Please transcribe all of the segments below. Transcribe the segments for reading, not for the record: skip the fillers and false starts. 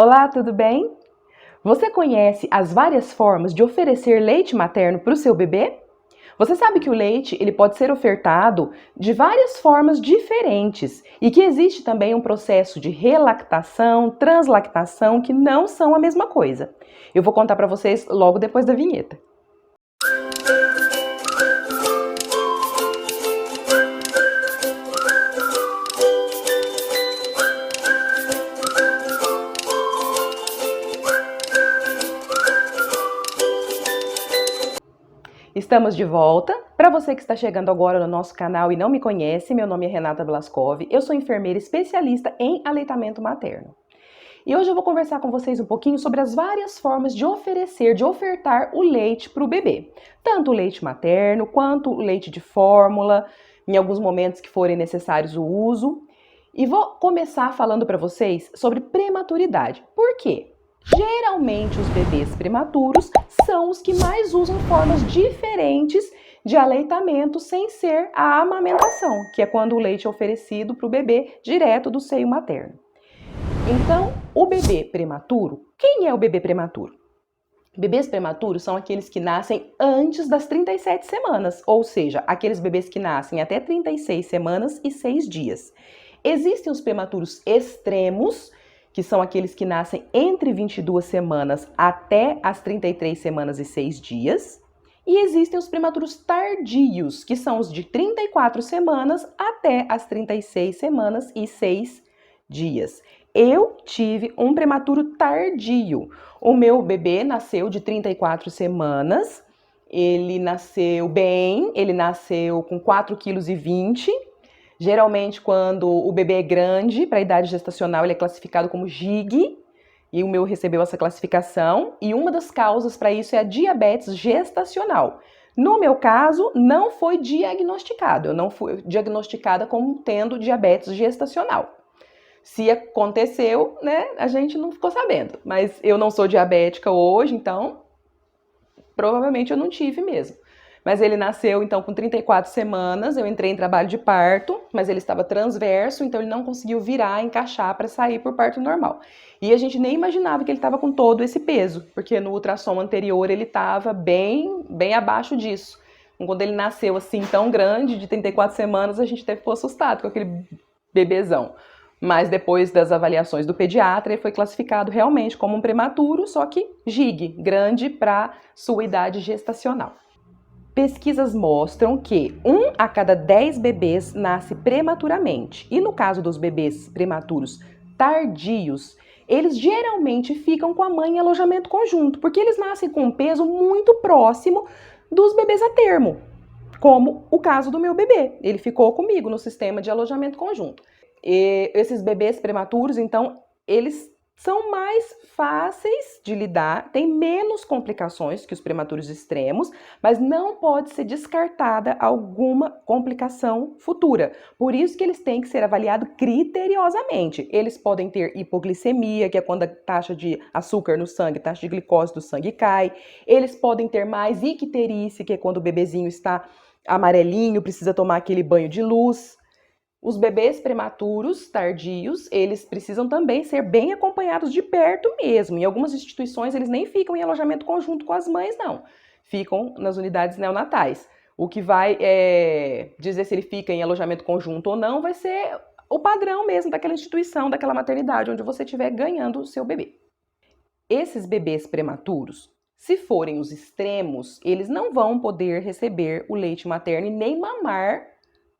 Olá, tudo bem? Você conhece as várias formas de oferecer leite materno para o seu bebê? Você sabe que o leite ele pode ser ofertado de várias formas diferentes e que existe também um processo de relactação, translactação, que não são a mesma coisa. Eu vou contar para vocês logo depois da vinheta. Estamos de volta. Para você que está chegando agora no nosso canal e não me conhece, meu nome é Renata Blaskov, eu sou enfermeira especialista em aleitamento materno. E hoje eu vou conversar com vocês um pouquinho sobre as várias formas de ofertar o leite para o bebê. Tanto o leite materno, quanto o leite de fórmula, em alguns momentos que forem necessários o uso. E vou começar falando para vocês sobre prematuridade. Por quê? Geralmente os bebês prematuros são os que mais usam formas diferentes de aleitamento sem ser a amamentação, que é quando o leite é oferecido para o bebê direto do seio materno. Então, o bebê prematuro, quem é o bebê prematuro? Bebês prematuros são aqueles que nascem antes das 37 semanas, ou seja, aqueles bebês que nascem até 36 semanas e 6 dias. Existem os prematuros extremos, que são aqueles que nascem entre 22 semanas até as 33 semanas e 6 dias. E existem os prematuros tardios, que são os de 34 semanas até as 36 semanas e 6 dias. Eu tive um prematuro tardio. O meu bebê nasceu de 34 semanas, ele nasceu bem, ele nasceu com 4,20 kg. Geralmente, quando o bebê é grande, para a idade gestacional, ele é classificado como GIG, e o meu recebeu essa classificação, e uma das causas para isso é a diabetes gestacional. No meu caso, não foi diagnosticado, eu não fui diagnosticada como tendo diabetes gestacional. Se aconteceu, né, a gente não ficou sabendo, mas eu não sou diabética hoje, então provavelmente eu não tive mesmo. Mas ele nasceu, então, com 34 semanas, eu entrei em trabalho de parto, mas ele estava transverso, então ele não conseguiu virar, encaixar para sair por parto normal. E a gente nem imaginava que ele estava com todo esse peso, porque no ultrassom anterior ele estava bem abaixo disso. Então, quando ele nasceu assim, tão grande, de 34 semanas, a gente até ficou assustado com aquele bebezão. Mas depois das avaliações do pediatra, ele foi classificado realmente como um prematuro, só que GIG, grande para sua idade gestacional. Pesquisas mostram que 1 a cada 10 bebês nasce prematuramente. E no caso dos bebês prematuros tardios, eles geralmente ficam com a mãe em alojamento conjunto, porque eles nascem com um peso muito próximo dos bebês a termo, como o caso do meu bebê. Ele ficou comigo no sistema de alojamento conjunto. E esses bebês prematuros, então, eles são mais fáceis de lidar, têm menos complicações que os prematuros extremos, mas não pode ser descartada alguma complicação futura. Por isso que eles têm que ser avaliados criteriosamente. Eles podem ter hipoglicemia, que é quando a taxa de açúcar no sangue, a taxa de glicose do sangue cai. Eles podem ter mais icterícia, que é quando o bebezinho está amarelinho, precisa tomar aquele banho de luz. Os bebês prematuros, tardios, eles precisam também ser bem acompanhados de perto mesmo. Em algumas instituições, eles nem ficam em alojamento conjunto com as mães, não. Ficam nas unidades neonatais. O que vai dizer se ele fica em alojamento conjunto ou não vai ser o padrão mesmo daquela instituição, daquela maternidade, onde você estiver ganhando o seu bebê. Esses bebês prematuros, se forem os extremos, eles não vão poder receber o leite materno e nem mamar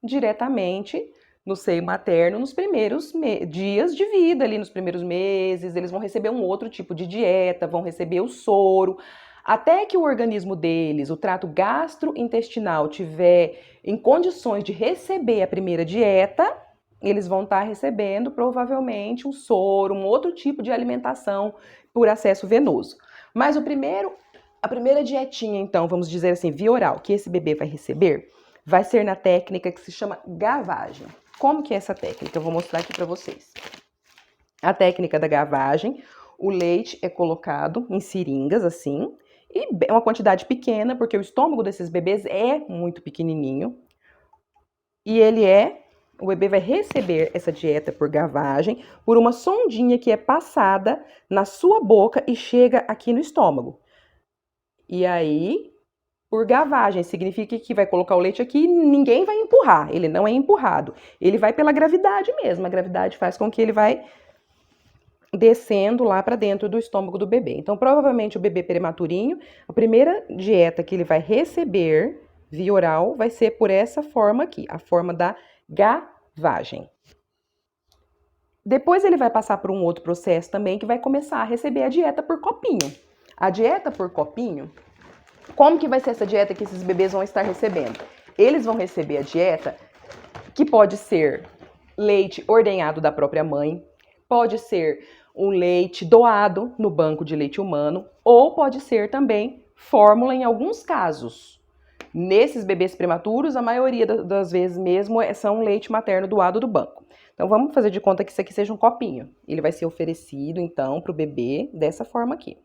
diretamente no seio materno nos primeiros dias de vida, ali nos primeiros meses. Eles vão receber um outro tipo de dieta, vão receber o soro, até que o organismo deles, o trato gastrointestinal, tiver em condições de receber a primeira dieta, eles vão estar recebendo provavelmente um soro, um outro tipo de alimentação por acesso venoso. Mas a primeira dietinha, então, vamos dizer assim, via oral, que esse bebê vai receber, vai ser na técnica que se chama gavagem. Como que é essa técnica? Eu vou mostrar aqui para vocês. A técnica da gavagem, o leite é colocado em seringas assim, e é uma quantidade pequena, porque o estômago desses bebês é muito pequenininho, e ele é o bebê vai receber essa dieta por gavagem, por uma sondinha que é passada na sua boca e chega aqui no estômago. E aí, por gavagem, significa que vai colocar o leite aqui e ninguém vai empurrar, ele não é empurrado. Ele vai pela gravidade mesmo, a gravidade faz com que ele vai descendo lá para dentro do estômago do bebê. Então, provavelmente o bebê prematurinho, a primeira dieta que ele vai receber via oral vai ser por essa forma aqui, a forma da gavagem. Depois ele vai passar por um outro processo também que vai começar a receber a dieta por copinho. A dieta por copinho, como que vai ser essa dieta que esses bebês vão estar recebendo? Eles vão receber a dieta que pode ser leite ordenhado da própria mãe, pode ser um leite doado no banco de leite humano, ou pode ser também fórmula em alguns casos. Nesses bebês prematuros, a maioria das vezes mesmo são leite materno doado do banco. Então vamos fazer de conta que isso aqui seja um copinho. Ele vai ser oferecido então para o bebê dessa forma aqui.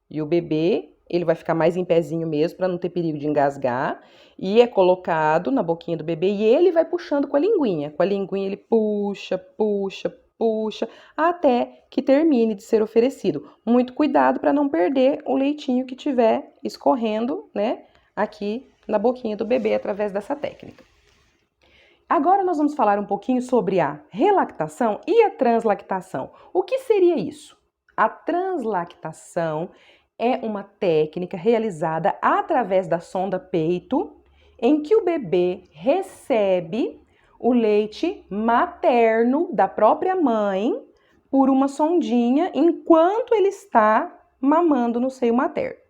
E o bebê, ele vai ficar mais em pezinho mesmo para não ter perigo de engasgar. E é colocado na boquinha do bebê e ele vai puxando com a linguinha. Com a linguinha ele puxa, puxa, puxa, até que termine de ser oferecido. Muito cuidado para não perder o leitinho que tiver escorrendo, né, aqui na boquinha do bebê através dessa técnica. Agora nós vamos falar um pouquinho sobre a relactação e a translactação. O que seria isso? A translactação é uma técnica realizada através da sonda peito, em que o bebê recebe o leite materno da própria mãe por uma sondinha enquanto ele está mamando no seio materno.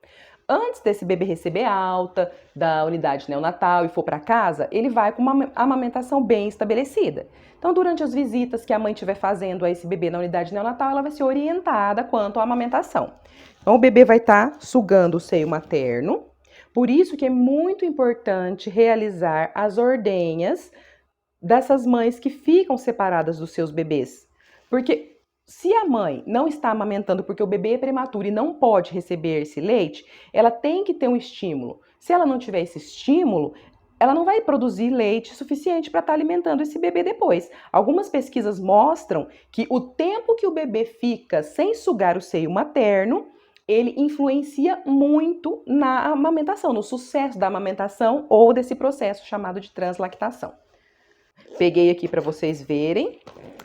Antes desse bebê receber alta da unidade neonatal e for para casa, ele vai com uma amamentação bem estabelecida. Então, durante as visitas que a mãe estiver fazendo a esse bebê na unidade neonatal, ela vai ser orientada quanto à amamentação. Então, o bebê vai estar sugando o seio materno. Por isso que é muito importante realizar as ordenhas dessas mães que ficam separadas dos seus bebês. Porque se a mãe não está amamentando porque o bebê é prematuro e não pode receber esse leite, ela tem que ter um estímulo. Se ela não tiver esse estímulo, ela não vai produzir leite suficiente para estar alimentando esse bebê depois. Algumas pesquisas mostram que o tempo que o bebê fica sem sugar o seio materno, ele influencia muito na amamentação, no sucesso da amamentação ou desse processo chamado de translactação. Peguei aqui para vocês verem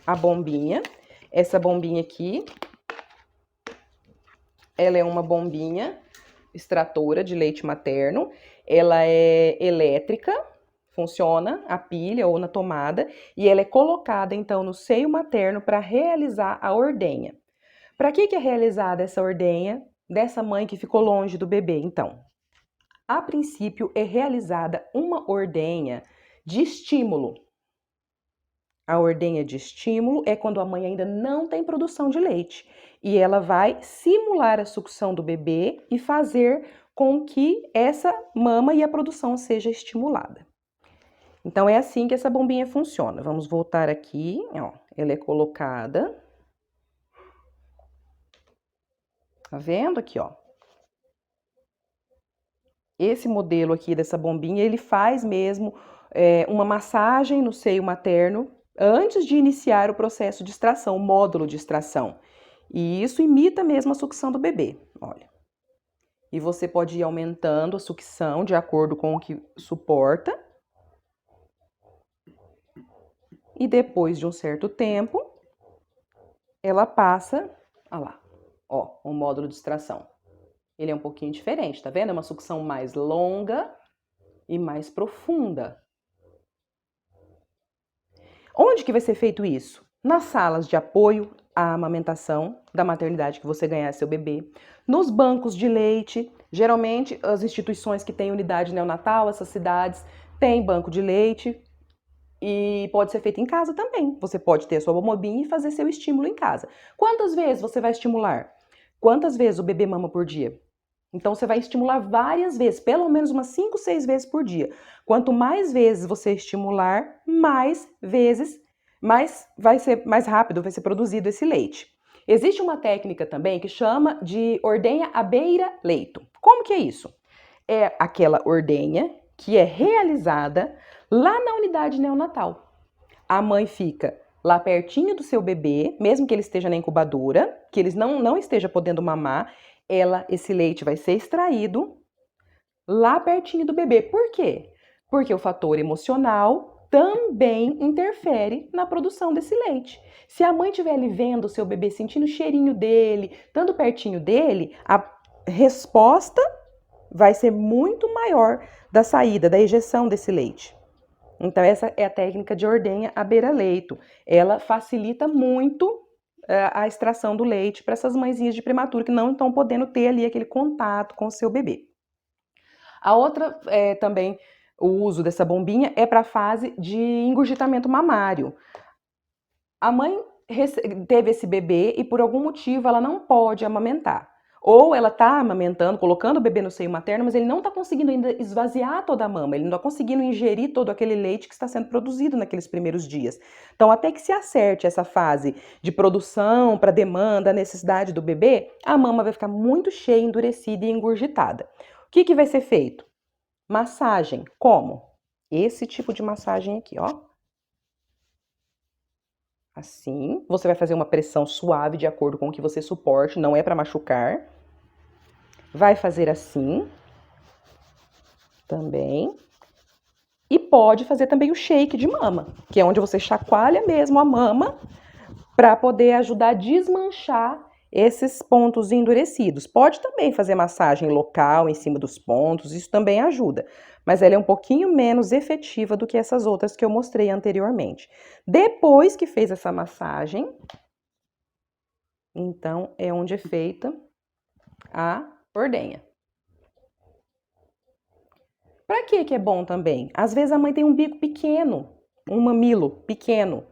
a bombinha. Essa bombinha aqui, ela é uma bombinha extratora de leite materno. Ela é elétrica, funciona a pilha ou na tomada, e ela é colocada então no seio materno para realizar a ordenha. Para que é realizada essa ordenha dessa mãe que ficou longe do bebê? Então, a princípio é realizada uma ordenha de estímulo. A ordenha de estímulo é quando a mãe ainda não tem produção de leite e ela vai simular a sucção do bebê e fazer com que essa mama e a produção seja estimulada. Então é assim que essa bombinha funciona. Vamos voltar aqui, ó. Ela é colocada. Tá vendo aqui, ó? Esse modelo aqui dessa bombinha, ele faz mesmo uma massagem no seio materno antes de iniciar o processo de extração, o módulo de extração. E isso imita mesmo a sucção do bebê, olha. E você pode ir aumentando a sucção de acordo com o que suporta. E depois de um certo tempo, ela passa, olha lá, ó, o módulo de extração. Ele é um pouquinho diferente, tá vendo? É uma sucção mais longa e mais profunda. Onde que vai ser feito isso? Nas salas de apoio à amamentação da maternidade que você ganhar seu bebê, nos bancos de leite, geralmente as instituições que têm unidade neonatal, essas cidades, têm banco de leite e pode ser feito em casa também. Você pode ter a sua bombinha e fazer seu estímulo em casa. Quantas vezes você vai estimular? Quantas vezes o bebê mama por dia? Então, você vai estimular várias vezes, pelo menos umas 5, 6 vezes por dia. Quanto mais vezes você estimular, mais vezes, vai ser mais rápido, vai ser produzido esse leite. Existe uma técnica também que chama de ordenha à beira-leito. Como que é isso? É aquela ordenha que é realizada Lá na unidade neonatal, a mãe fica lá pertinho do seu bebê, mesmo que ele esteja na incubadora, que ele não esteja podendo mamar, esse leite vai ser extraído lá pertinho do bebê. Por quê? Porque o fator emocional também interfere na produção desse leite. Se a mãe estiver ali vendo o seu bebê, sentindo o cheirinho dele, estando pertinho dele, a resposta vai ser muito maior da saída, da ejeção desse leite. Então, essa é a técnica de ordenha à beira-leito. Ela facilita muito a extração do leite para essas mãezinhas de prematuro que não estão podendo ter ali aquele contato com o seu bebê. A outra também, o uso dessa bombinha é para a fase de engurgitamento mamário. A mãe teve esse bebê e por algum motivo ela não pode amamentar. Ou ela está amamentando, colocando o bebê no seio materno, mas ele não está conseguindo ainda esvaziar toda a mama, ele não está conseguindo ingerir todo aquele leite que está sendo produzido naqueles primeiros dias. Então, até que se acerte essa fase de produção para demanda, necessidade do bebê, a mama vai ficar muito cheia, endurecida e engurgitada. O que vai ser feito? Massagem. Como? Esse tipo de massagem aqui, ó. Assim, você vai fazer uma pressão suave de acordo com o que você suporte, não é para machucar. Vai fazer assim, também. E pode fazer também o shake de mama, que é onde você chacoalha mesmo a mama para poder ajudar a desmanchar esses pontos endurecidos. Pode também fazer massagem local em cima dos pontos, isso também ajuda, mas ela é um pouquinho menos efetiva do que essas outras que eu mostrei anteriormente. Depois que fez essa massagem, então é onde é feita a ordenha. Para que é bom também? Às vezes a mãe tem um bico pequeno, um mamilo pequeno.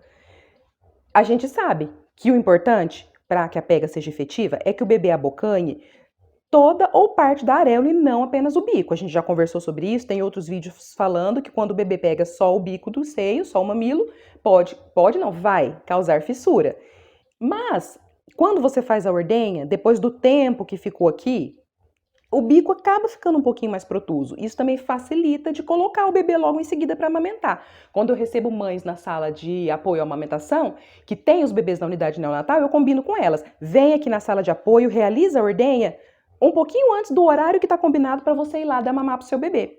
A gente sabe que o importante para que a pega seja efetiva é que o bebê abocanhe toda ou parte da areola e não apenas o bico. A gente já conversou sobre isso, tem outros vídeos falando que quando o bebê pega só o bico do seio, só o mamilo, vai causar fissura. Mas, quando você faz a ordenha, depois do tempo que ficou aqui, o bico acaba ficando um pouquinho mais protuso. Isso também facilita de colocar o bebê logo em seguida para amamentar. Quando eu recebo mães na sala de apoio à amamentação, que tem os bebês na unidade neonatal, eu combino com elas. Vem aqui na sala de apoio, realiza a ordenha um pouquinho antes do horário que está combinado para você ir lá dar mamar para o seu bebê.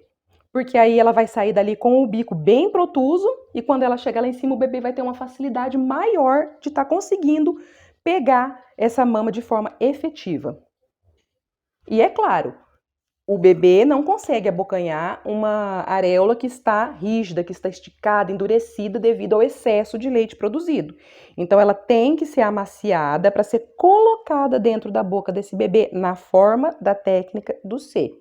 Porque aí ela vai sair dali com o bico bem protuso e quando ela chegar lá em cima, o bebê vai ter uma facilidade maior de estar conseguindo pegar essa mama de forma efetiva. E é claro, o bebê não consegue abocanhar uma areola que está rígida, que está esticada, endurecida devido ao excesso de leite produzido. Então, ela tem que ser amaciada para ser colocada dentro da boca desse bebê na forma da técnica do C.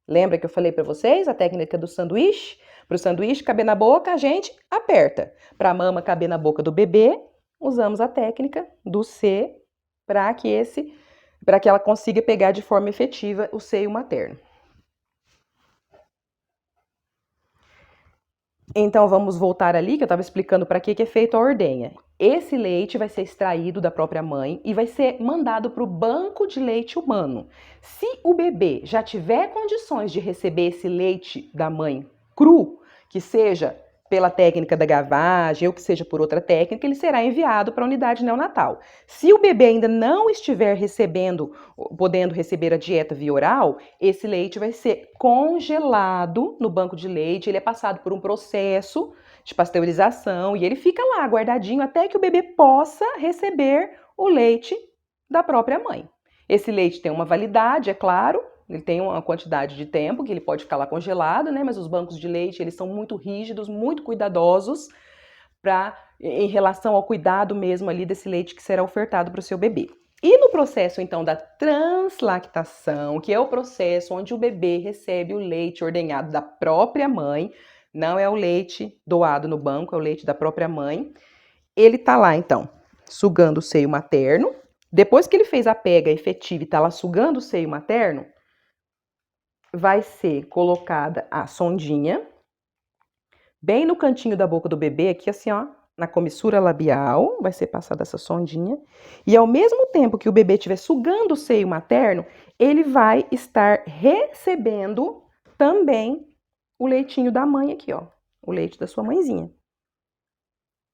Lembra que eu falei para vocês a técnica do sanduíche? Para o sanduíche caber na boca, a gente aperta. Para a mama caber na boca do bebê, usamos a técnica do C para que ela consiga pegar de forma efetiva o seio materno. Então, vamos voltar ali, que eu estava explicando para que é feita a ordenha. Esse leite vai ser extraído da própria mãe e vai ser mandado para o banco de leite humano. Se o bebê já tiver condições de receber esse leite da mãe cru, que seja pela técnica da gavagem ou que seja por outra técnica, ele será enviado para a unidade neonatal. Se o bebê ainda não estiver podendo receber a dieta via oral, esse leite vai ser congelado no banco de leite, ele é passado por um processo de pasteurização e ele fica lá guardadinho até que o bebê possa receber o leite da própria mãe. Esse leite tem uma validade, é claro, ele tem uma quantidade de tempo que ele pode ficar lá congelado, né? Mas os bancos de leite, eles são muito rígidos, muito cuidadosos em relação ao cuidado mesmo ali desse leite que será ofertado para o seu bebê. E no processo, então, da translactação, que é o processo onde o bebê recebe o leite ordenhado da própria mãe, não é o leite doado no banco, é o leite da própria mãe, ele tá lá, então, sugando o seio materno. Depois que ele fez a pega efetiva e tá lá sugando o seio materno, vai ser colocada a sondinha bem no cantinho da boca do bebê, aqui assim, ó, na comissura labial, vai ser passada essa sondinha. E ao mesmo tempo que o bebê estiver sugando o seio materno, ele vai estar recebendo também o leitinho da mãe aqui, ó. o leite da sua mãezinha.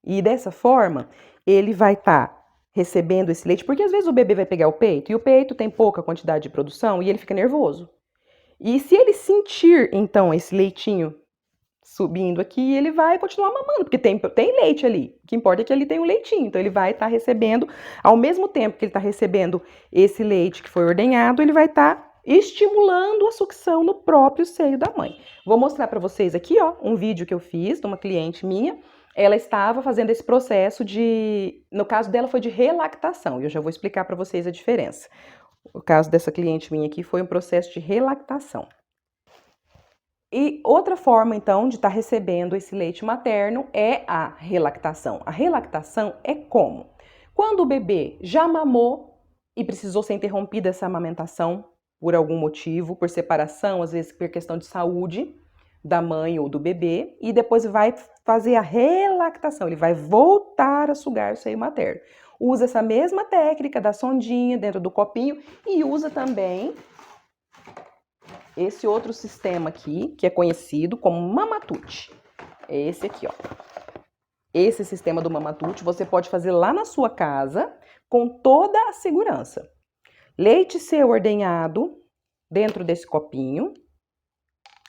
E dessa forma, ele vai estar recebendo esse leite, porque às vezes o bebê vai pegar o peito, e o peito tem pouca quantidade de produção, e ele fica nervoso. E se ele sentir, então, esse leitinho subindo aqui, ele vai continuar mamando, porque tem leite ali. O que importa é que ali tem um leitinho, então ele vai estar recebendo, ao mesmo tempo que ele está recebendo esse leite que foi ordenhado, ele vai estar estimulando a sucção no próprio seio da mãe. Vou mostrar para vocês aqui, ó, um vídeo que eu fiz de uma cliente minha. Ela estava fazendo esse processo no caso dela foi de relactação, e eu já vou explicar para vocês a diferença. O caso dessa cliente minha aqui foi um processo de relactação. E outra forma, então, de estar recebendo esse leite materno é a relactação. A relactação é como? Quando o bebê já mamou e precisou ser interrompida essa amamentação por algum motivo, por separação, às vezes por questão de saúde da mãe ou do bebê, e depois vai fazer a relactação, ele vai voltar a sugar o seio materno. Usa essa mesma técnica da sondinha dentro do copinho e usa também esse outro sistema aqui, que é conhecido como Mamatute. É esse aqui, ó. Esse sistema do Mamatute você pode fazer lá na sua casa com toda a segurança. Leite ser ordenhado dentro desse copinho.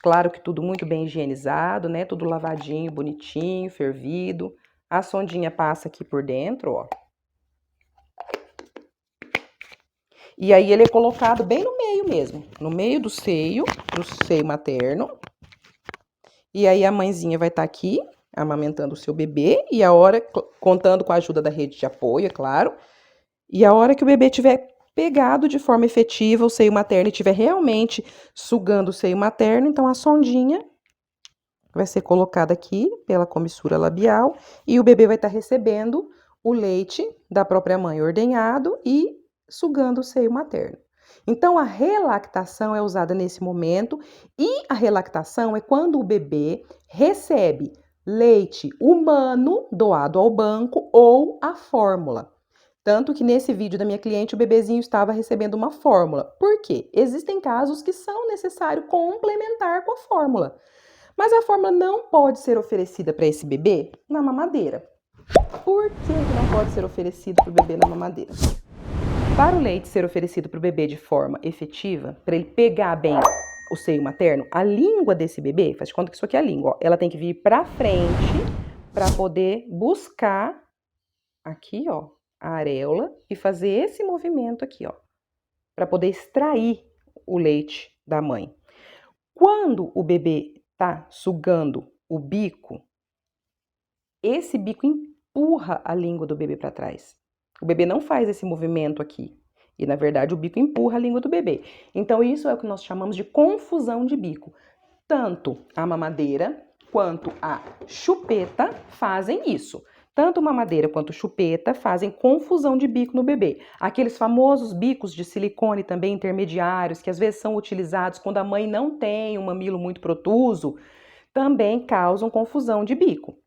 Claro que tudo muito bem higienizado, né? Tudo lavadinho, bonitinho, fervido. A sondinha passa aqui por dentro, ó. E aí ele é colocado bem no meio mesmo, no meio do seio materno. E aí a mãezinha vai estar aqui amamentando o seu bebê e a hora, contando com a ajuda da rede de apoio, é claro. E a hora que o bebê tiver pegado de forma efetiva o seio materno e estiver realmente sugando o seio materno, então a sondinha vai ser colocada aqui pela comissura labial e o bebê vai estar recebendo o leite da própria mãe ordenhado e sugando o seio materno. Então, a relactação é usada nesse momento e a relactação é quando o bebê recebe leite humano doado ao banco ou a fórmula. Tanto que nesse vídeo da minha cliente, o bebezinho estava recebendo uma fórmula. Por quê? Existem casos que são necessários complementar com a fórmula. Mas a fórmula não pode ser oferecida para esse bebê na mamadeira. Por que não pode ser oferecida para o bebê na mamadeira? Para o leite ser oferecido para o bebê de forma efetiva, para ele pegar bem o seio materno, a língua desse bebê, faz de conta que isso aqui é a língua, ó, ela tem que vir para frente para poder buscar aqui, ó, a areola e fazer esse movimento aqui, ó, para poder extrair o leite da mãe. Quando o bebê tá sugando o bico, esse bico empurra a língua do bebê para trás. O bebê não faz esse movimento aqui. E, na verdade, o bico empurra a língua do bebê. Então, isso é o que nós chamamos de confusão de bico. Tanto a mamadeira quanto a chupeta fazem isso. Tanto mamadeira quanto chupeta fazem confusão de bico no bebê. Aqueles famosos bicos de silicone também intermediários, que às vezes são utilizados quando a mãe não tem um mamilo muito protuso, também causam confusão de bico.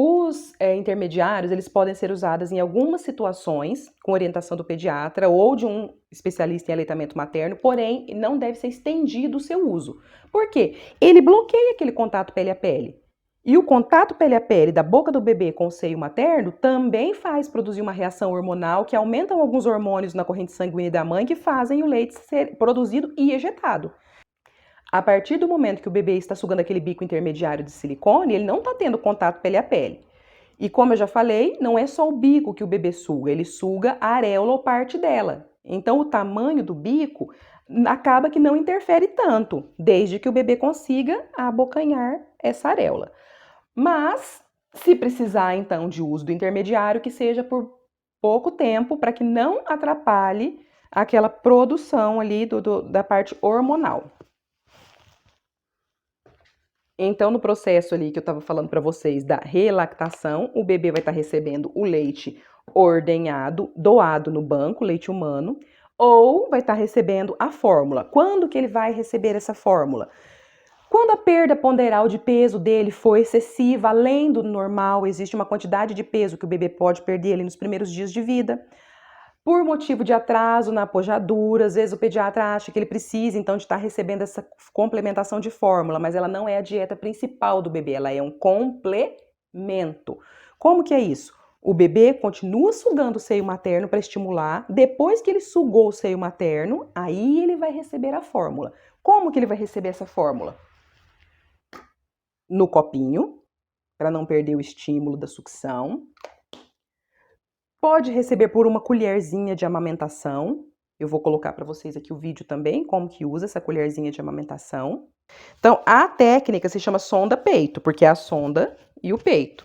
Os intermediários, eles podem ser usados em algumas situações, com orientação do pediatra ou de um especialista em aleitamento materno, porém, não deve ser estendido o seu uso. Por quê? Ele bloqueia aquele contato pele a pele. E o contato pele a pele da boca do bebê com o seio materno também faz produzir uma reação hormonal que aumentam alguns hormônios na corrente sanguínea da mãe que fazem o leite ser produzido e ejetado. A partir do momento que o bebê está sugando aquele bico intermediário de silicone, ele não está tendo contato pele a pele. E como eu já falei, não é só o bico que o bebê suga, ele suga a areola ou parte dela. Então, o tamanho do bico acaba que não interfere tanto, desde que o bebê consiga abocanhar essa areola. Mas, se precisar, então, de uso do intermediário, que seja por pouco tempo, para que não atrapalhe aquela produção ali da parte hormonal. Então, no processo ali que eu estava falando para vocês da relactação, o bebê vai estar recebendo o leite ordenhado, doado no banco, leite humano, ou vai estar recebendo a fórmula. Quando que ele vai receber essa fórmula? Quando a perda ponderal de peso dele for excessiva, além do normal, existe uma quantidade de peso que o bebê pode perder ali nos primeiros dias de vida. por motivo de atraso na pojadura, às vezes o pediatra acha que ele precisa, então, de estar recebendo essa complementação de fórmula, mas ela não é a dieta principal do bebê, ela é um complemento. Como que é isso? O bebê continua sugando o seio materno para estimular, depois que ele sugou o seio materno, aí ele vai receber a fórmula. Como que ele vai receber essa fórmula? No copinho, para não perder o estímulo da sucção. Pode receber por uma colherzinha de amamentação. Eu vou colocar para vocês aqui o vídeo também, como que usa essa colherzinha de amamentação. Então, a técnica se chama sonda-peito, porque é a sonda e o peito.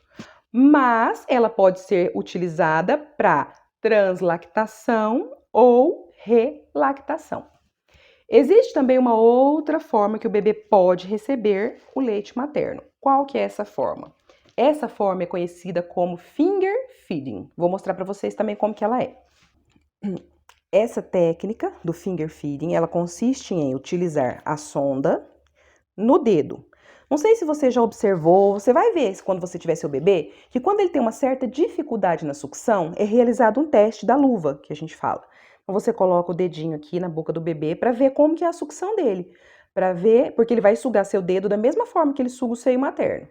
Mas ela pode ser utilizada para translactação ou relactação. Existe também uma outra forma que o bebê pode receber o leite materno. Qual que é essa forma? Essa forma é conhecida como finger feeding. Vou mostrar para vocês também como que ela é. Essa técnica do finger feeding, ela consiste em utilizar a sonda no dedo. Não sei se você já observou, você vai ver quando você tiver seu bebê, que quando ele tem uma certa dificuldade na sucção, é realizado um teste da luva, que a gente fala. Então você coloca o dedinho aqui na boca do bebê para ver como que é a sucção dele, para ver, porque ele vai sugar seu dedo da mesma forma que ele suga o seio materno.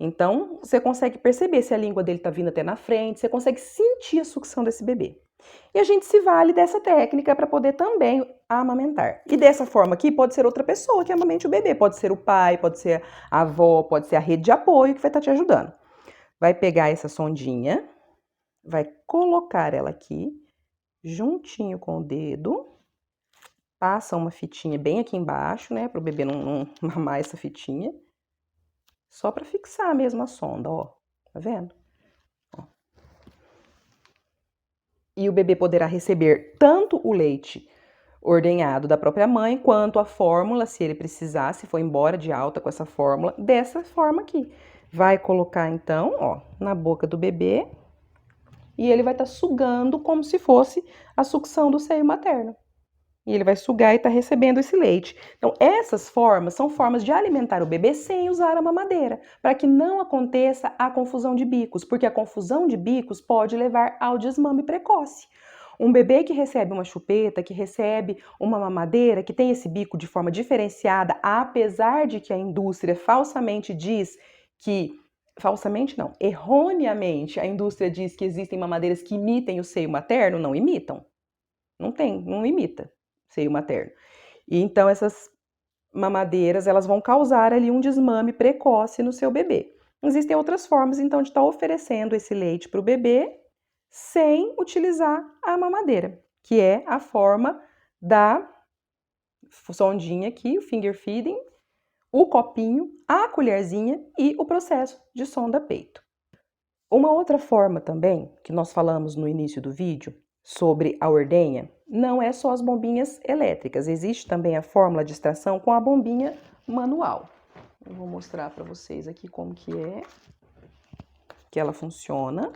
Então, você consegue perceber se a língua dele está vindo até na frente, você consegue sentir a sucção desse bebê. E a gente se vale dessa técnica para poder também amamentar. E dessa forma aqui, pode ser outra pessoa que amamente o bebê. Pode ser o pai, pode ser a avó, pode ser a rede de apoio que vai estar te ajudando. Vai pegar essa sondinha, vai colocar ela aqui, juntinho com o dedo. Passa uma fitinha bem aqui embaixo, né? Para o bebê não mamar essa fitinha. Só para fixar mesmo a sonda, ó. Tá vendo? Ó. E o bebê poderá receber tanto o leite ordenhado da própria mãe, quanto a fórmula, se ele precisar, se for embora de alta com essa fórmula, dessa forma aqui. Vai colocar então, ó, na boca do bebê, e ele vai estar sugando como se fosse a sucção do seio materno. E ele vai sugar e tá recebendo esse leite. Então, essas formas são formas de alimentar o bebê sem usar a mamadeira, para que não aconteça a confusão de bicos, porque a confusão de bicos pode levar ao desmame precoce. Um bebê que recebe uma chupeta, que recebe uma mamadeira, que tem esse bico de forma diferenciada, apesar de que a indústria falsamente diz que... Falsamente não, erroneamente a indústria diz que existem mamadeiras que imitem o seio materno, não imitam. Não imita seio materno. E então essas mamadeiras, elas vão causar ali um desmame precoce no seu bebê. Existem outras formas, então, de estar oferecendo esse leite para o bebê sem utilizar a mamadeira, que é a forma da sondinha aqui, o finger feeding, o copinho, a colherzinha e o processo de sonda-peito. Uma outra forma também, que nós falamos no início do vídeo, sobre a ordenha, não é só as bombinhas elétricas, existe também a fórmula de extração com a bombinha manual. Eu vou mostrar para vocês aqui como que ela funciona.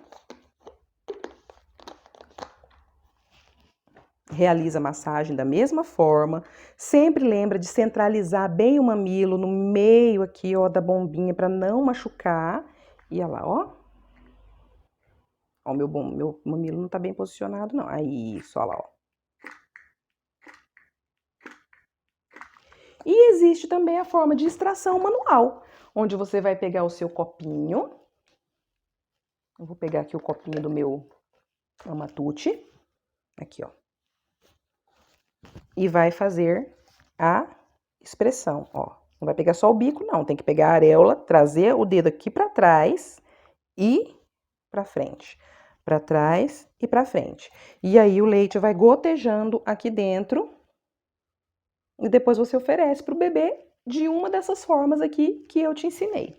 Realiza a massagem da mesma forma, sempre lembra de centralizar bem o mamilo no meio aqui, ó, da bombinha para não machucar. E olha lá, ó. Ó, meu mamilo não tá bem posicionado, não. Aí, isso, olha lá, ó. E existe também a forma de extração manual, onde você vai pegar o seu copinho. Eu vou pegar aqui o copinho do meu Amatute. Aqui, ó. E vai fazer a expressão, ó. Não vai pegar só o bico, não. Tem que pegar a areola, trazer o dedo aqui pra trás e pra frente. Pra trás e pra frente. E aí o leite vai gotejando aqui dentro. E depois você oferece pro bebê de uma dessas formas aqui que eu te ensinei.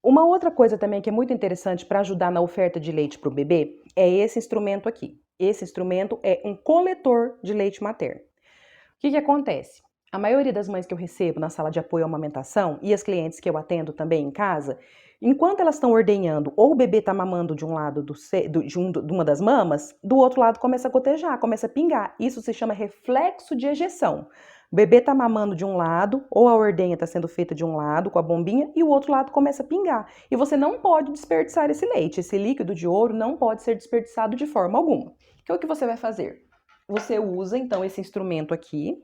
Uma outra coisa também que é muito interessante para ajudar na oferta de leite pro bebê é esse instrumento aqui. Esse instrumento é um coletor de leite materno. O que acontece? A maioria das mães que eu recebo na sala de apoio à amamentação e as clientes que eu atendo também em casa, enquanto elas estão ordenhando ou o bebê está mamando de um lado de uma das mamas, do outro lado começa a gotejar, começa a pingar. Isso se chama reflexo de ejeção. O bebê está mamando de um lado, ou a ordenha está sendo feita de um lado com a bombinha e o outro lado começa a pingar. E você não pode desperdiçar esse leite. Esse líquido de ouro não pode ser desperdiçado de forma alguma. Então, o que você vai fazer? Você usa, então, esse instrumento aqui,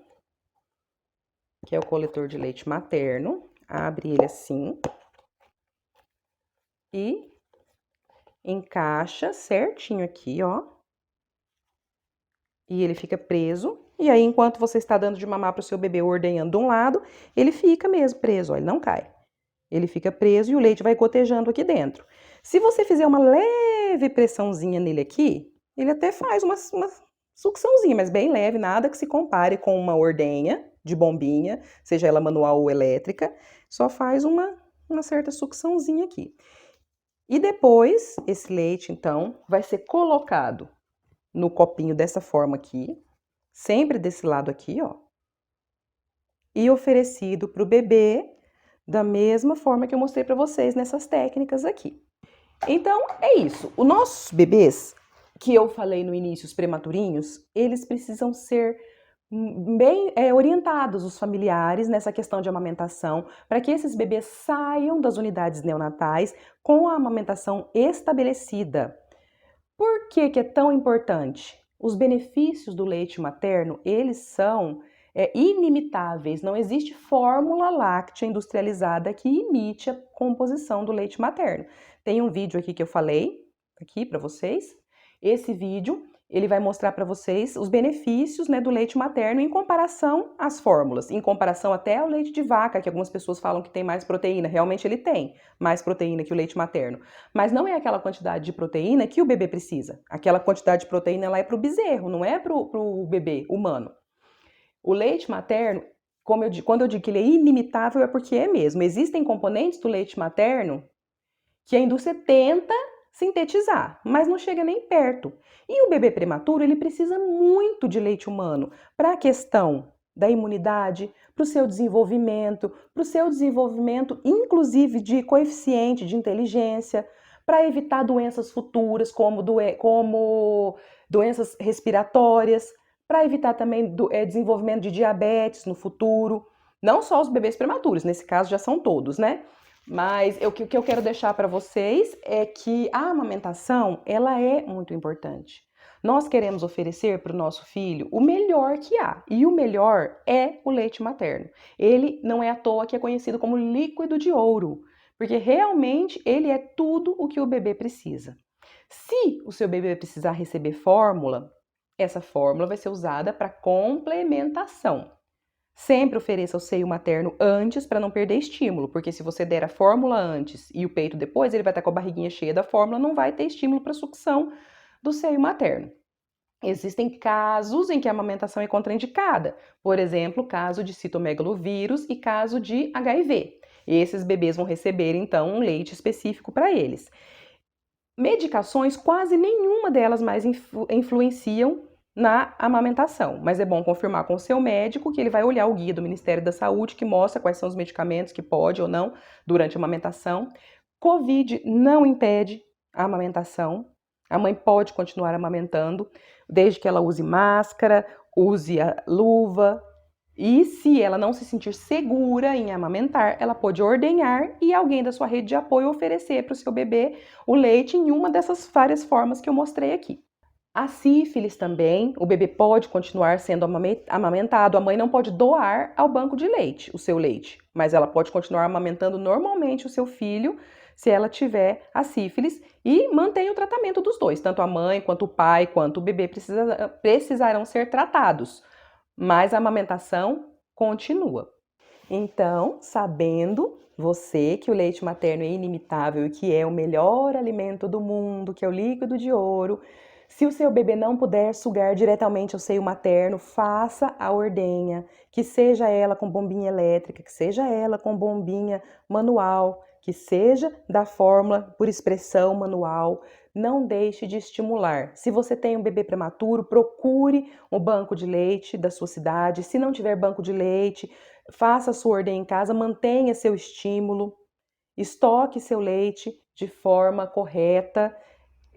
que é o coletor de leite materno. Abre ele assim. E encaixa certinho aqui, ó. E ele fica preso. E aí, enquanto você está dando de mamar para o seu bebê ordenhando de um lado, ele fica mesmo preso, ó, ele não cai. Ele fica preso e o leite vai gotejando aqui dentro. Se você fizer uma leve pressãozinha nele aqui, ele até faz uma sucçãozinha, mas bem leve, nada que se compare com uma ordenha de bombinha, seja ela manual ou elétrica, só faz uma certa sucçãozinha aqui. E depois, esse leite, então, vai ser colocado no copinho dessa forma aqui, sempre desse lado aqui, ó, e oferecido para o bebê da mesma forma que eu mostrei para vocês nessas técnicas aqui. Então, é isso. Os nossos bebês, que eu falei no início, os prematurinhos, eles precisam ser bem orientados, os familiares, nessa questão de amamentação, para que esses bebês saiam das unidades neonatais com a amamentação estabelecida. Por que que é tão importante? Os benefícios do leite materno, eles são inimitáveis. Não existe fórmula láctea industrializada que imite a composição do leite materno. Tem um vídeo aqui que eu falei, aqui para vocês. Esse vídeo, ele vai mostrar para vocês os benefícios, né, do leite materno em comparação às fórmulas, em comparação até ao leite de vaca, que algumas pessoas falam que tem mais proteína. Realmente ele tem mais proteína que o leite materno. Mas não é aquela quantidade de proteína que o bebê precisa. Aquela quantidade de proteína ela é para o bezerro, não é para o bebê humano. O leite materno, quando eu digo que ele é inimitável, é porque é mesmo. Existem componentes do leite materno que a indústria tenta sintetizar, mas não chega nem perto. E o bebê prematuro, ele precisa muito de leite humano para a questão da imunidade, para o seu desenvolvimento, inclusive de coeficiente de inteligência, para evitar doenças futuras, como doenças respiratórias, para evitar também desenvolvimento de diabetes no futuro. Não só os bebês prematuros, nesse caso já são todos, né? Mas o que eu quero deixar para vocês é que a amamentação, ela é muito importante. Nós queremos oferecer para o nosso filho o melhor que há, e o melhor é o leite materno. Ele não é à toa que é conhecido como líquido de ouro, porque realmente ele é tudo o que o bebê precisa. Se o seu bebê precisar receber fórmula, essa fórmula vai ser usada para complementação. Sempre ofereça o seio materno antes para não perder estímulo, porque se você der a fórmula antes e o peito depois, ele vai estar com a barriguinha cheia da fórmula, não vai ter estímulo para sucção do seio materno. Existem casos em que a amamentação é contraindicada, por exemplo, caso de citomegalovírus e caso de HIV. Esses bebês vão receber, então, um leite específico para eles. Medicações, quase nenhuma delas mais influenciam na amamentação, mas é bom confirmar com o seu médico que ele vai olhar o guia do Ministério da Saúde que mostra quais são os medicamentos que pode ou não durante a amamentação. Covid não impede a amamentação. A mãe pode continuar amamentando, desde que ela use máscara, use a luva. E se ela não se sentir segura em amamentar, ela pode ordenhar e alguém da sua rede de apoio oferecer para o seu bebê o leite em uma dessas várias formas que eu mostrei aqui. A sífilis também, o bebê pode continuar sendo amamentado, a mãe não pode doar ao banco de leite o seu leite, mas ela pode continuar amamentando normalmente o seu filho se ela tiver a sífilis e mantém o tratamento dos dois, tanto a mãe, quanto o pai, quanto o bebê precisarão ser tratados, mas a amamentação continua. Então, sabendo você que o leite materno é inimitável e que é o melhor alimento do mundo, que é o líquido de ouro, se o seu bebê não puder sugar diretamente ao seio materno, faça a ordenha, que seja ela com bombinha elétrica, que seja ela com bombinha manual, que seja da fórmula por expressão manual. Não deixe de estimular. Se você tem um bebê prematuro, procure um banco de leite da sua cidade. Se não tiver banco de leite, faça a sua ordenha em casa, mantenha seu estímulo, estoque seu leite de forma correta.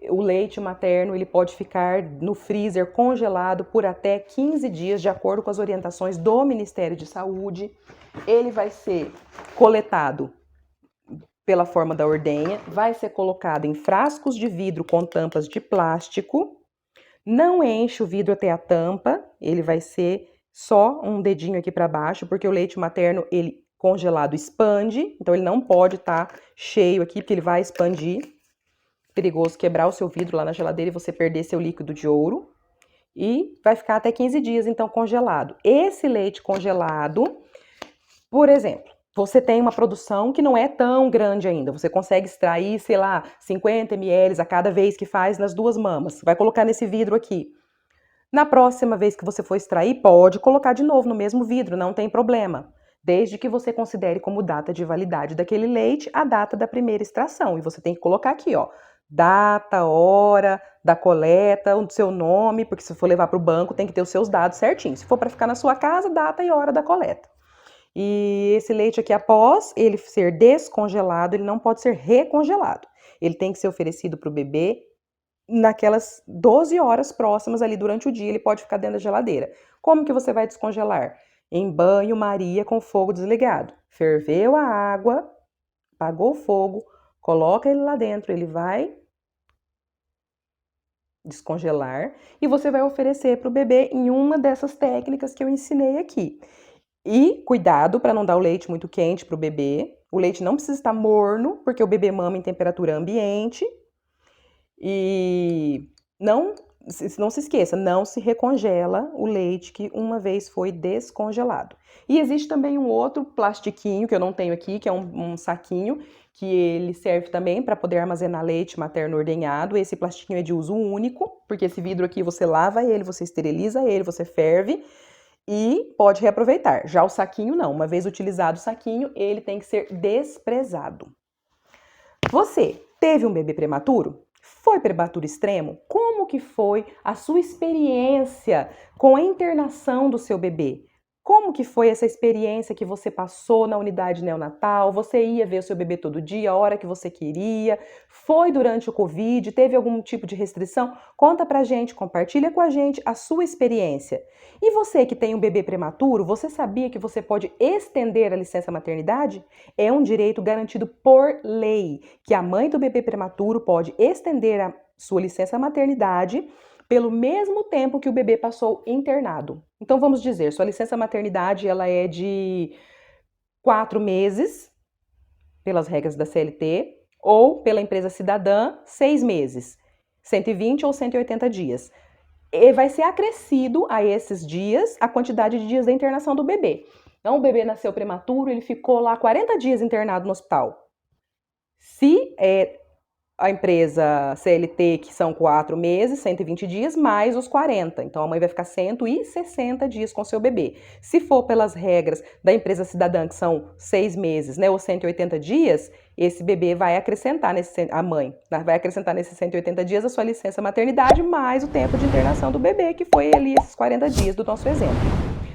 O leite materno ele pode ficar no freezer congelado por até 15 dias, de acordo com as orientações do Ministério de Saúde. Ele vai ser coletado pela forma da ordenha, vai ser colocado em frascos de vidro com tampas de plástico. Não enche o vidro até a tampa, ele vai ser só um dedinho aqui para baixo, porque o leite materno, ele congelado expande, então ele não pode estar cheio aqui, porque ele vai expandir. Perigoso quebrar o seu vidro lá na geladeira e você perder seu líquido de ouro. E vai ficar até 15 dias, então, congelado. Esse leite congelado, por exemplo, você tem uma produção que não é tão grande ainda. Você consegue extrair, sei lá, 50 ml a cada vez que faz nas 2 mamas. Vai colocar nesse vidro aqui. Na próxima vez que você for extrair, pode colocar de novo no mesmo vidro, não tem problema. Desde que você considere como data de validade daquele leite a data da primeira extração. E você tem que colocar aqui, ó, data, hora da coleta, o seu nome, porque se for levar para o banco tem que ter os seus dados certinhos. Se for para ficar na sua casa, data e hora da coleta. E esse leite aqui, após ele ser descongelado, ele não pode ser recongelado. Ele tem que ser oferecido para o bebê naquelas 12 horas próximas ali durante o dia, ele pode ficar dentro da geladeira. Como que você vai descongelar? Em banho-maria com fogo desligado. Ferveu a água, apagou o fogo, coloca ele lá dentro, ele vai descongelar e você vai oferecer para o bebê em uma dessas técnicas que eu ensinei aqui. E cuidado para não dar o leite muito quente para o bebê. O leite não precisa estar morno, porque o bebê mama em temperatura ambiente. E não se esqueça, não se recongela o leite que uma vez foi descongelado. E existe também um outro plastiquinho que eu não tenho aqui, que é um saquinho, que ele serve também para poder armazenar leite materno ordenhado. Esse plastiquinho é de uso único, porque esse vidro aqui você lava ele, você esteriliza ele, você ferve e pode reaproveitar. Já o saquinho não, uma vez utilizado o saquinho, ele tem que ser desprezado. Você teve um bebê prematuro? Foi prematuro extremo? Como que foi a sua experiência com a internação do seu bebê? Como que foi essa experiência que você passou na unidade neonatal? Você ia ver o seu bebê todo dia, a hora que você queria? Foi durante o Covid? Teve algum tipo de restrição? Conta pra gente, compartilha com a gente a sua experiência. E você que tem um bebê prematuro, você sabia que você pode estender a licença maternidade? É um direito garantido por lei, que a mãe do bebê prematuro pode estender a sua licença maternidade pelo mesmo tempo que o bebê passou internado. Então vamos dizer, sua licença maternidade ela é de 4 meses, pelas regras da CLT, ou pela empresa cidadã, 6 meses, 120 ou 180 dias. E vai ser acrescido a esses dias a quantidade de dias da internação do bebê. Então o bebê nasceu prematuro, ele ficou lá 40 dias internado no hospital. Se a empresa CLT, que são 4 meses, 120 dias, mais os 40. Então, a mãe vai ficar 160 dias com seu bebê. Se for pelas regras da empresa cidadã, que são 6 meses, né, ou 180 dias, esse bebê vai acrescentar, a mãe vai acrescentar nesses 180 dias a sua licença maternidade, mais o tempo de internação do bebê, que foi ali esses 40 dias do nosso exemplo.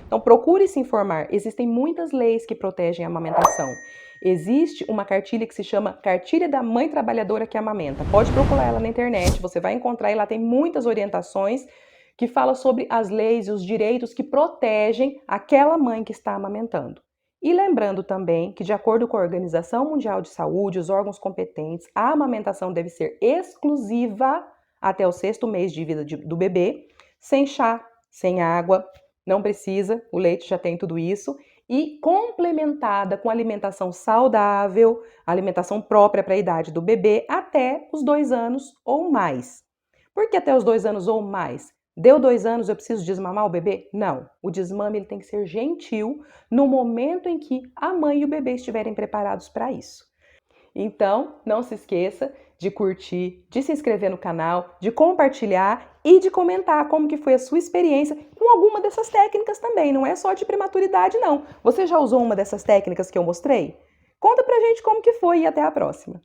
Então, procure se informar. Existem muitas leis que protegem a amamentação. Existe uma cartilha que se chama Cartilha da Mãe Trabalhadora que Amamenta. Pode procurar ela na internet, você vai encontrar e lá tem muitas orientações que falam sobre as leis e os direitos que protegem aquela mãe que está amamentando. E lembrando também que, de acordo com a Organização Mundial de Saúde, os órgãos competentes, a amamentação deve ser exclusiva até o 6º mês de vida do bebê, sem chá, sem água, não precisa, o leite já tem tudo isso, e complementada com alimentação saudável, alimentação própria para a idade do bebê, até os 2 anos ou mais. Por que até os 2 anos ou mais? Deu 2 anos, eu preciso desmamar o bebê? Não. O desmame ele tem que ser gentil no momento em que a mãe e o bebê estiverem preparados para isso. Então, não se esqueça de curtir, de se inscrever no canal, de compartilhar e de comentar como que foi a sua experiência com alguma dessas técnicas também. Não é só de prematuridade, não. Você já usou uma dessas técnicas que eu mostrei? Conta pra gente como que foi e até a próxima.